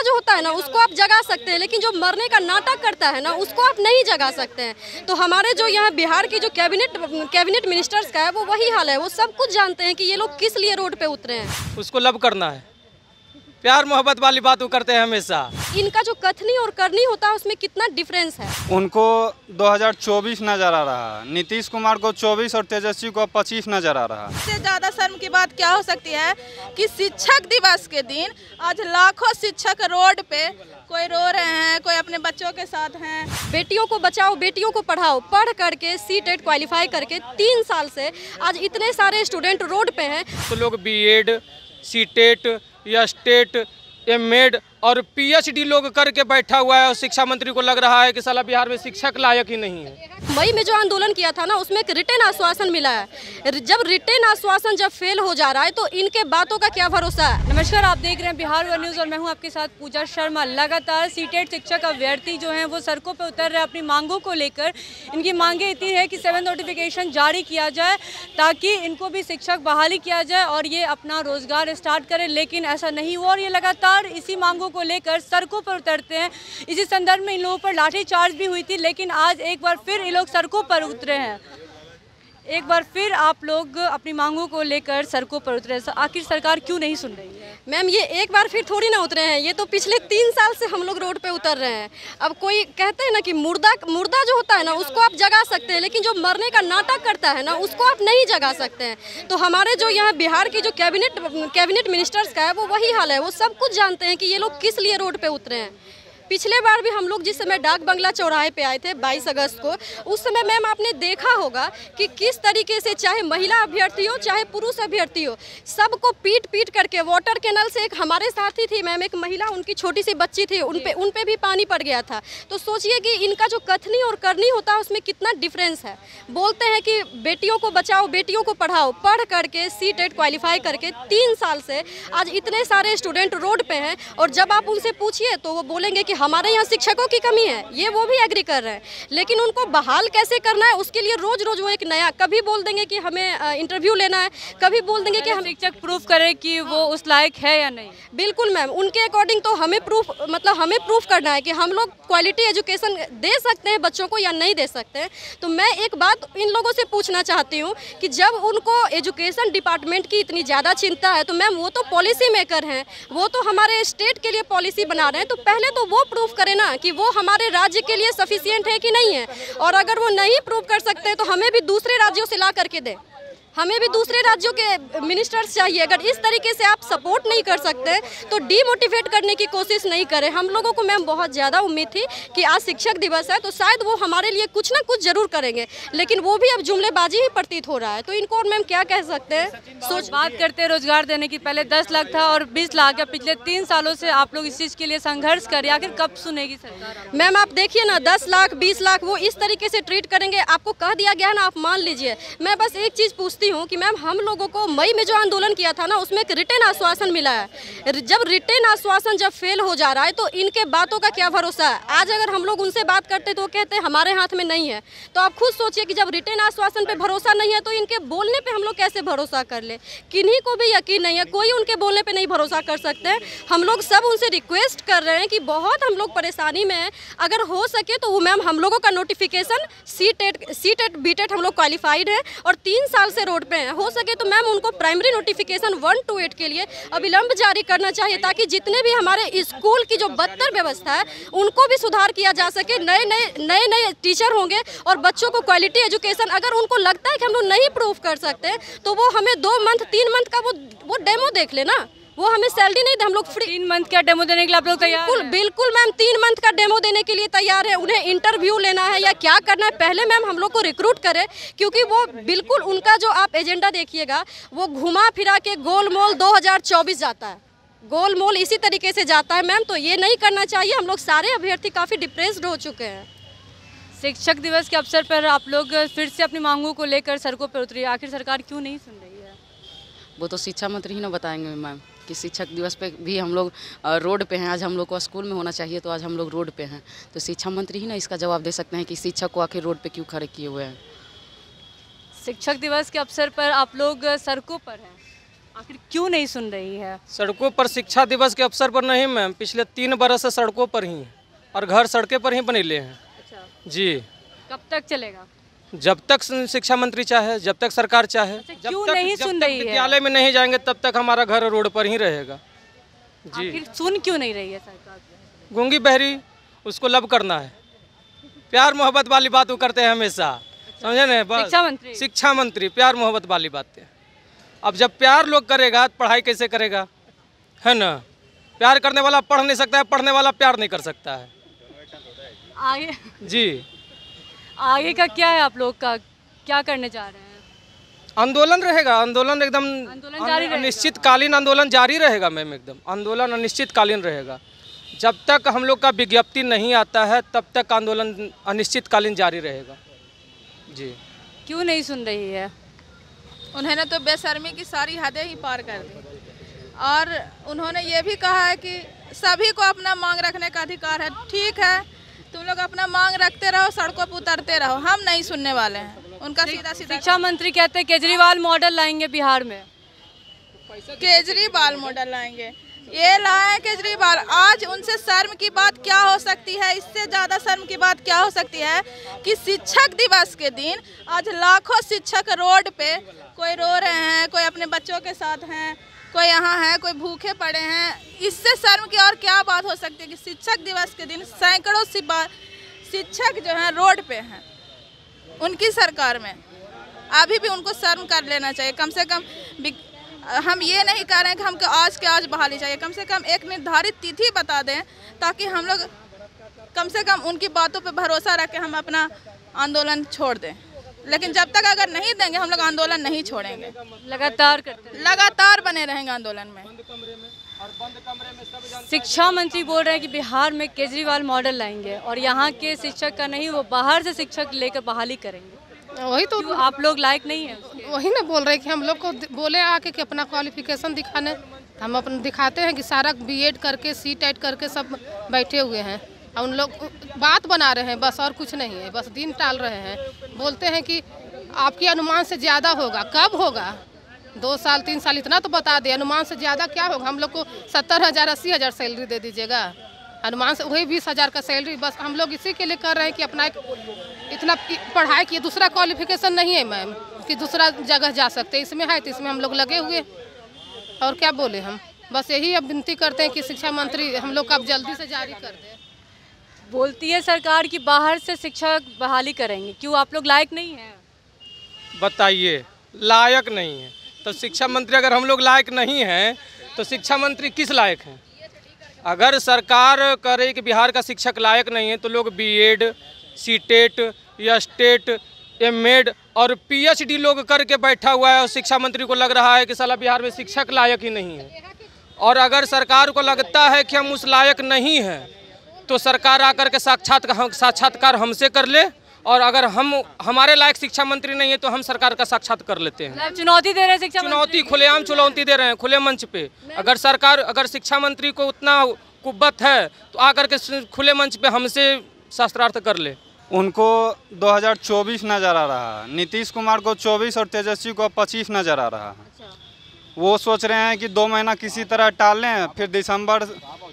जो होता है ना उसको आप जगा सकते हैं, लेकिन जो मरने का नाटक करता है ना उसको आप नहीं जगा सकते हैं। तो हमारे जो यहाँ बिहार की जो कैबिनेट मिनिस्टर्स का है वो वही हाल है। वो सब कुछ जानते हैं कि ये लोग किस लिए रोड पे उतरे हैं। उसको लव करना है, प्यार मोहब्बत वाली बात वो करते हैं हमेशा। इनका जो कथनी और करनी होता है उसमें कितना डिफरेंस है। उनको 2024 नजर आ रहा है, नीतीश कुमार को 24 और तेजस्वी को 25 नजर आ रहा है। इससे ज़्यादा शर्म की बात क्या हो सकती है कि शिक्षक दिवस के दिन आज लाखों शिक्षक रोड पे कोई रो रहे हैं, कोई अपने बच्चों के साथ हैं। बेटियों को बचाओ, बेटियों को पढ़ाओ, पढ़ करके सीटेट क्वालिफाई करके 3 साल से आज इतने सारे स्टूडेंट रोड पे हैं। तो लोग बीएड, सीटेट या स्टेट, एमएड और पीएचडी लोग करके बैठा हुआ है और शिक्षा मंत्री को लग रहा है कि साला बिहार में शिक्षक लायक ही नहीं है। मई में जो आंदोलन किया था ना उसमें एक रिटेन आश्वासन मिला है। जब रिटेन आश्वासन जब फेल हो जा रहा है तो इनके बातों का क्या भरोसा है। नमस्कार, आप देख रहे हैं बिहार वन न्यूज़ और मैं हूं आपके साथ पूजा शर्मा। लगातार सीटेट शिक्षक अभ्यर्थी जो हैं वो सड़कों पर उतर रहे हैं अपनी मांगों को लेकर। इनकी मांगे इतनी है कि 7 नोटिफिकेशन जारी किया जाए ताकि इनको भी शिक्षक बहाली किया जाए और ये अपना रोजगार स्टार्ट करें, लेकिन ऐसा नहीं हुआ और ये लगातार इसी मांगों को लेकर सड़कों पर उतरते हैं। इसी संदर्भ में इन लोगों पर लाठीचार्ज भी हुई थी, लेकिन आज एक बार फिर ये लोग सड़कों पर उतरे हैं। एक बार फिर आप लोग अपनी मांगों को लेकर सड़कों पर उतरे। आखिर सरकार क्यों नहीं सुन रही है? मैम ये एक बार फिर थोड़ी ना उतरे हैं, ये तो पिछले 3 साल से हम लोग रोड पे उतर रहे हैं। अब कोई कहते हैं ना कि मुर्दा जो होता है ना उसको आप जगा सकते हैं, लेकिन जो मरने का नाटक करता है ना उसको आप नहीं जगा सकते हैं। तो हमारे जो यहाँ बिहार की जो कैबिनेट मिनिस्टर्स का है वो वही हाल है। वो सब कुछ जानते हैं कि ये लोग किस लिए रोड पे उतरे हैं। पिछले बार भी हम लोग जिस समय डाक बंगला चौराहे पे आए थे 22 अगस्त को, उस समय मैम आपने देखा होगा कि किस तरीके से चाहे महिला अभ्यर्थी हो चाहे पुरुष अभ्यर्थी हो, सबको पीट करके वाटर कैनल से एक हमारे साथी थी मैम, एक महिला, उनकी छोटी सी बच्ची थी, उन पे भी पानी पड़ गया था। तो सोचिए कि इनका जो कथनी और करनी होता है उसमें कितना डिफरेंस है। बोलते हैं कि बेटियों को बचाओ, बेटियों को पढ़ाओ, पढ़ करके सीटेट क्वालिफाई करके 3 साल से आज इतने सारे स्टूडेंट रोड पे हैं। और जब आप उनसे पूछिए तो वो बोलेंगे कि हमारे यहाँ शिक्षकों की कमी है, ये वो भी एग्री कर रहे हैं, लेकिन उनको बहाल कैसे करना है उसके लिए रोज रोज वो एक नया, कभी बोल देंगे कि हमें इंटरव्यू लेना है, कभी बोल देंगे कि हम शिक्षक प्रूफ करें कि वो उस लायक है या नहीं। बिल्कुल मैम, उनके अकॉर्डिंग तो हमें प्रूफ करना है कि हम लोग क्वालिटी एजुकेशन दे सकते हैं बच्चों को या नहीं दे सकते हैं। तो मैं एक बात इन लोगों से पूछना चाहती हूँ कि जब उनको एजुकेशन डिपार्टमेंट की इतनी ज़्यादा चिंता है तो मैम वो तो पॉलिसी मेकर हैं, वो तो हमारे स्टेट के लिए पॉलिसी बना रहे हैं, तो पहले तो वो प्रूफ करें ना कि वो हमारे राज्य के लिए सफिशिएंट है कि नहीं है। और अगर वो नहीं प्रूव कर सकते तो हमें भी दूसरे राज्यों से ला करके दे, हमें भी दूसरे राज्यों के मिनिस्टर्स चाहिए। अगर इस तरीके से आप सपोर्ट नहीं कर सकते तो डीमोटिवेट करने की कोशिश नहीं करें। हम लोगों को मैम बहुत ज़्यादा उम्मीद थी कि आज शिक्षक दिवस है तो शायद वो हमारे लिए कुछ ना कुछ जरूर करेंगे, लेकिन वो भी अब जुमलेबाजी ही प्रतीत हो रहा है। तो इनको और मैम क्या कह सकते हैं। सोच बात करते हैं रोजगार देने की, पहले 10 लाख था और 20 लाख है। पिछले 3 सालों से आप लोग इस चीज़ के लिए संघर्ष करें, आखिर कब सुनेगी सरकार? मैम आप देखिए ना, 10 लाख 20 लाख वो इस तरीके से ट्रीट करेंगे, आपको कह दिया गया ना, आप मान लीजिए। मैं बस एक चीज़ पूछती हूँ कि मैम हम लोगों को मई में जो आंदोलन किया था ना उसमें एक रिटेन आश्वासन मिला है। जब रिटेन आश्वासन जब फेल हो जा रहा है तो इनके बातों का क्या भरोसा है। आज अगर हम लोग उनसे बात करते तो वो कहते हैं हमारे हाथ में नहीं है। तो आप खुद सोचिए कि जब रिटेन आश्वासन पे भरोसा नहीं है तो इनके बोलने पे हम लोग कैसे भरोसा कर ले। किन्हीं को भी यकीन नहीं है, कोई उनके बोलने पे नहीं भरोसा कर सकते। हम लोग सब उनसे रिक्वेस्ट कर रहे हैं कि बहुत हम लोग परेशानी में हैं, अगर हो सके तो वो मैम हम लोगों का नोटिफिकेशन सीटेट बीटेट हम लोग क्वालिफाइड है और 3 साल से रोड पे हैं, हो सके तो मैम उनको प्राइमरी नोटिफिकेशन 1 to 8 के लिए अविलंब जारी करना चाहिए ताकि जितने भी हमारे स्कूल की जो बदतर व्यवस्था है उनको भी सुधार किया जा सके। नए टीचर होंगे और बच्चों को क्वालिटी एजुकेशन, अगर उनको लगता है कि हम लोग नहीं प्रूव कर सकते तो वो हमें 2 मंथ 3 मंथ का वो डेमो देख लेना, वो हमें सैलरी नहीं दे, हम लोग फ्री 3 मंथ का डेमो देने के लिए आप लोग तैयार हैं? बिल्कुल मैम, 3 मंथ का डेमो देने के लिए तैयार है। उन्हें इंटरव्यू लेना है या क्या करना है पहले मैम हम लोग को रिक्रूट करें, क्योंकि वो बिल्कुल उनका जो आप एजेंडा देखिएगा वो घुमा फिरा के गोलमोल 2024 जाता है, गोलमोल इसी तरीके से जाता है मैम। तो ये नहीं करना चाहिए। हम लोग सारे अभ्यर्थी काफ़ी डिप्रेस्ड हो चुके हैं। शिक्षक दिवस के अवसर पर आप लोग फिर से अपनी मांगों को लेकर सड़कों पर उतरी, आखिर सरकार क्यों नहीं सुन रही है? वो तो शिक्षा मंत्री ही ना बताएंगे मैम कि शिक्षक दिवस पे भी हम लोग रोड पे हैं। आज हम लोग को स्कूल में होना चाहिए तो आज हम लोग रोड पे हैं, तो शिक्षा मंत्री ही ना इसका जवाब दे सकते हैं कि शिक्षक को आखिर रोड पे क्यों खड़े किए हुए हैं। शिक्षक दिवस के अवसर पर आप लोग सड़कों पर हैं, आखिर क्यों नहीं सुन रही है? सड़कों पर शिक्षा दिवस के अवसर पर नहीं मैम, पिछले 3 बरस से सड़कों पर ही हैं और घर सड़कें पर ही बनेले हैं। अच्छा, जी, कब तक चलेगा? जब तक शिक्षा मंत्री चाहे, जब तक सरकार चाहे। अच्छा, क्यों नहीं सुन रही है? विद्यालय में नहीं जाएंगे तब तक हमारा घर रोड पर ही रहेगा। जी, आखिर सुन क्यों नहीं रही है सरकार? गूंगी बहरी, उसको लब करना है। प्यार मोहब्बत वाली बात वो करते हैं हमेशा, समझे ना? बस शिक्षा मंत्री प्यार मोहब्बत वाली बातें। अब जब प्यार लोग करेगा तो पढ़ाई कैसे करेगा, है ना? प्यार करने वाला पढ़ नहीं सकता है, पढ़ने वाला प्यार नहीं कर सकता है। आगे जी, आगे का क्या है, आप लोग का क्या करने जा रहे हैं? आंदोलन रहेगा, आंदोलन एकदम आंदोलन जारी रहेगा? अनिश्चितकालीन आंदोलन जारी रहेगा मैम, एकदम आंदोलन अनिश्चितकालीन रहेगा। जब तक हम लोग का विज्ञप्ति नहीं आता है तब तक आंदोलन अनिश्चितकालीन जारी रहेगा। जी, क्यों नहीं सुन रही है? उन्होंने तो बेशर्मी की सारी हदें ही पार कर दी और उन्होंने ये भी कहा है कि सभी को अपना मांग रखने का अधिकार है। ठीक है, तुम लोग अपना मांग रखते रहो, सड़कों पर उतरते रहो, हम नहीं सुनने वाले हैं। उनका सीधा सीधा शिक्षा मंत्री कहते हैं केजरीवाल मॉडल लाएंगे बिहार में। केजरीवाल मॉडल लाएंगे, ये लाए केजरीवाल। आज उनसे शर्म की बात क्या हो सकती है, इससे ज़्यादा शर्म की बात क्या हो सकती है कि शिक्षक दिवस के दिन आज लाखों शिक्षक रोड पे, कोई रो रहे हैं, कोई अपने बच्चों के साथ हैं, कोई यहाँ है, कोई भूखे पड़े हैं। इससे शर्म की और क्या बात हो सकती है कि शिक्षक दिवस के दिन सैकड़ों शिक्षक जो हैं रोड पे हैं उनकी सरकार में। अभी भी उनको शर्म कर लेना चाहिए। कम से कम हम ये नहीं कह रहे हैं कि हमको आज के आज बहाली चाहिए, कम से कम एक निर्धारित तिथि बता दें ताकि हम लोग कम से कम उनकी बातों पे भरोसा रख के हम अपना आंदोलन छोड़ दें। लेकिन जब तक अगर नहीं देंगे हम लोग आंदोलन नहीं छोड़ेंगे, लगातार बने रहेंगे आंदोलन में। शिक्षा मंत्री बोल रहे हैं कि बिहार में केजरीवाल मॉडल लाएंगे और यहाँ के शिक्षक का नहीं, वो बाहर से शिक्षक लेकर बहाली करेंगे। वही तो आप लोग लायक नहीं है? वही ना बोल रहे हैं कि हम लोग को बोले आके कि अपना क्वालिफिकेशन दिखाने, हम अपना दिखाते हैं कि सारा बीएड करके सी-टेट करके सब बैठे हुए हैं और उन लोग बात बना रहे हैं बस, और कुछ नहीं है, बस दिन टाल रहे हैं। बोलते हैं कि आपके अनुमान से ज़्यादा होगा। कब होगा? 2 साल 3 साल इतना तो बता दें, अनुमान से ज़्यादा क्या होगा? हम लोग को 70,000 80,000 सैलरी दे दीजिएगा, अनुमान से वही 20,000 का सैलरी। बस हम लोग इसी के लिए कर रहे हैं कि अपना इतना पढ़ाई किए, दूसरा क्वालिफिकेशन नहीं है मैम कि दूसरा जगह जा सकते, इसमें है तो इसमें हम लोग लगे हुए। और क्या बोले हम, बस यही अब विनती करते हैं कि शिक्षा मंत्री हम लोग का अब जल्दी से जारी कर दें। बोलती है सरकार कि बाहर से शिक्षक बहाली करेंगे, क्यों आप लोग लायक नहीं हैं? बताइए, लायक नहीं है तो शिक्षा मंत्री, अगर हम लोग लायक नहीं हैं तो शिक्षा मंत्री किस लायक हैं? अगर सरकार करे कि बिहार का शिक्षक लायक नहीं है तो लोग बीएड, सी-टेट या स्टेट, एम.एड और पीएचडी लोग करके बैठा हुआ है और शिक्षा मंत्री को लग रहा है कि साला बिहार में शिक्षक लायक ही नहीं है। और अगर सरकार को लगता है कि हम उस लायक नहीं हैं तो सरकार आकर के साक्षात्कार हमसे कर ले, और अगर हमारे लायक शिक्षा मंत्री नहीं है तो हम सरकार का साक्षात कर लेते हैं। चुनौती दे रहे हैं शिक्षा चुनौती, खुलेआम चुनौती दे रहे हैं, खुले मंच पे। अगर शिक्षा मंत्री को उतना कुव्वत है तो आकर के खुले मंच पे हमसे शास्त्रार्थ कर ले। उनको 2024 नज़र आ रहा है, नीतीश कुमार को 24 और तेजस्वी को 25 नज़र आ रहा है। वो सोच रहे हैं कि 2 महीना किसी तरह टाल लें, फिर दिसंबर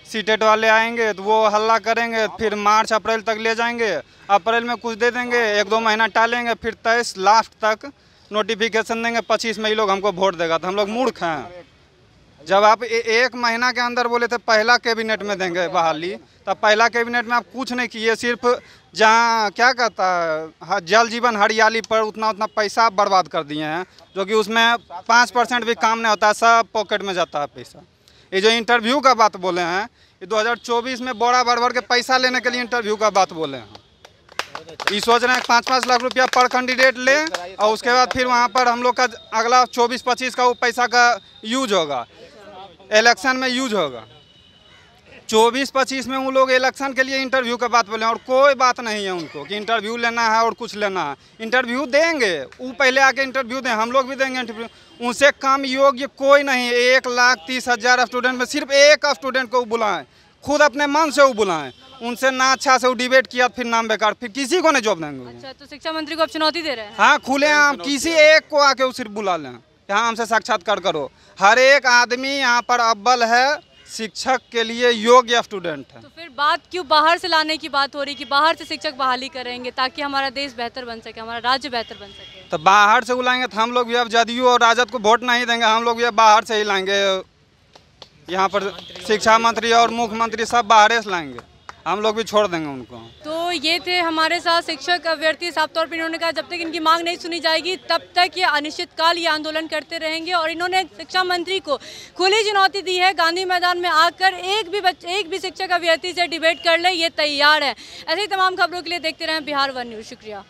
सी-टेट वाले आएंगे तो वो हल्ला करेंगे, फिर मार्च अप्रैल तक ले जाएंगे, अप्रैल में कुछ दे देंगे, 1-2 महीना टालेंगे, फिर 23 लास्ट तक नोटिफिकेशन देंगे, 25 में ये लोग हमको वोट देगा। तो हम लोग मूर्ख हैं। जब आप 1 महीना के अंदर बोले थे पहला कैबिनेट में देंगे बहाली, तब पहला कैबिनेट में आप कुछ नहीं किए, सिर्फ जहाँ क्या कहता है जल जीवन हरियाली पर उतना पैसा बर्बाद कर दिए हैं, जो कि उसमें 5% भी काम नहीं होता है, सब पॉकेट में जाता है पैसा। ये जो इंटरव्यू का बात बोले हैं, ये 2024 में बोरा भर के पैसा लेने के लिए इंटरव्यू का बात बोले हैं। ये सोच रहे हैं 5-5 लाख रुपया पर कैंडिडेट ले और उसके बाद फिर वहाँ पर हम लोग का अगला 24-25 का वो पैसा का यूज होगा, इलेक्शन में यूज होगा। 24-25 में उन लोग इलेक्शन के लिए इंटरव्यू का बात बोले और कोई बात नहीं है उनको कि इंटरव्यू लेना है और कुछ लेना है। इंटरव्यू देंगे, वो पहले आके इंटरव्यू दें, हम लोग भी देंगे इंटरव्यू। उनसे कम योग्य कोई नहीं है। 1,30,000 स्टूडेंट में सिर्फ एक स्टूडेंट को बुलाएं, खुद अपने मन से वो बुलाएं। उनसे ना अच्छा से वो डिबेट किया फिर नाम बेकार, फिर किसी को नहीं जॉब देंगे। अच्छा, तो शिक्षा मंत्री को आप चुनौती दे रहे हैं? हाँ, खुले आम किसी एक को आके वो सिर्फ बुला लें। यहाँ हमसे साक्षात्कार करो। हर एक आदमी यहाँ पर अव्वल है, शिक्षक के लिए योग्य स्टूडेंट है। तो फिर बात क्यों बाहर से लाने की बात हो रही कि बाहर से शिक्षक बहाली करेंगे ताकि हमारा देश बेहतर बन सके, हमारा राज्य बेहतर बन सके? तो बाहर से बुलाएंगे तो हम लोग भी अब जदयू और राजद को वोट नहीं देंगे, हम लोग भी अब बाहर से ही लाएंगे। यहाँ पर शिक्षा मंत्री और मुख्यमंत्री सब बाहर से लाएंगे, हम लोग भी छोड़ देंगे उनको। तो ये थे हमारे साथ शिक्षक अभ्यर्थी। साफ तौर पर इन्होंने कहा जब तक इनकी मांग नहीं सुनी जाएगी तब तक ये अनिश्चितकाल ये आंदोलन करते रहेंगे। और इन्होंने शिक्षा मंत्री को खुली चुनौती दी है, गांधी मैदान में आकर एक भी शिक्षक अभ्यर्थी से डिबेट कर ले ये तैयार है। ऐसे ही तमाम खबरों के लिए देखते रहें बिहार वन न्यूज़। शुक्रिया।